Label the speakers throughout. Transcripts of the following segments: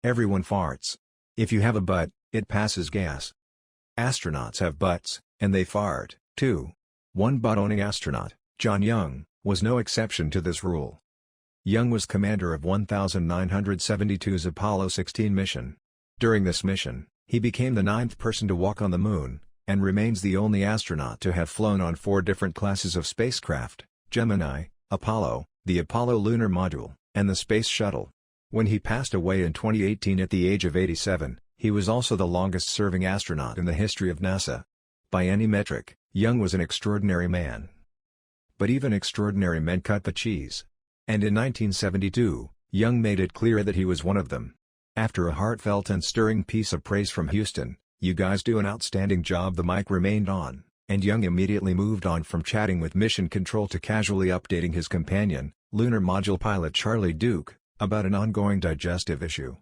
Speaker 1: everyone farts. If you have a butt, it passes gas. Astronauts have butts, and they fart, too. One butt-owning astronaut, John Young, was no exception to this rule. Young was commander of 1972's Apollo 16 mission. During this mission, he became the 9th person to walk on the Moon, and remains the only astronaut to have flown on 4 different classes of spacecraft: Gemini, Apollo, the Apollo lunar module, and the Space Shuttle. When he passed away in 2018 at the age of 87, he was also the longest-serving astronaut in the history of NASA. By any metric, Young was an extraordinary man. But even extraordinary men cut the cheese. And in 1972, Young made it clear that he was one of them. After a heartfelt and stirring piece of praise from Houston, "You guys do an outstanding job," the mic remained on, and Young immediately moved on from chatting with Mission Control to casually updating his companion, lunar module pilot Charlie Duke, about an ongoing digestive issue.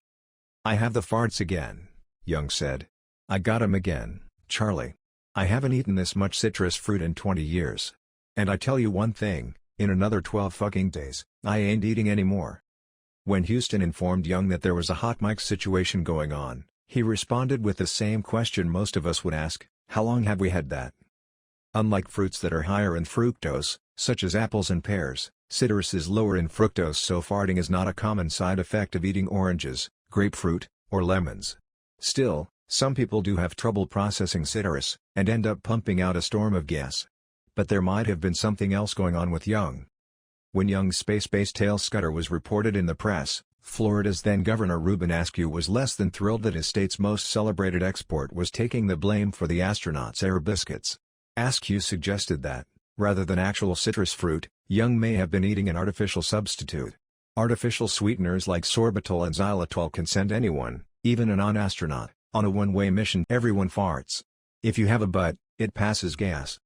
Speaker 1: "I have the farts again," Young said. "I got 'em again, Charlie. I haven't eaten this much citrus fruit in 20 years. And I tell you one thing, in another 12 fucking days, I ain't eating anymore." When Houston informed Young that there was a hot mic situation going on, he responded with the same question most of us would ask: how long have we had that? Unlike fruits that are higher in fructose, such as apples and pears, citrus is lower in fructose, so farting is not a common side effect of eating oranges, grapefruit, or lemons. Still, some people do have trouble processing citrus, and end up pumping out a storm of gas. But there might have been something else going on with Young. When Young's space-based tail scudder was reported in the press, Florida's then-Governor Ruben Askew was less than thrilled that his state's most celebrated export was taking the blame for the astronauts' air biscuits. Askew suggested that, rather than actual citrus fruit, Young may have been eating an artificial substitute. Artificial sweeteners like sorbitol and xylitol can send anyone, even a non-astronaut, on a one-way mission. Everyone farts. If you have a butt, it passes gas.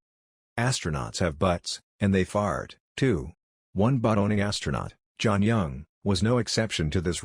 Speaker 1: Astronauts have butts, and they fart, too. One butt-owning astronaut, John Young, was no exception to this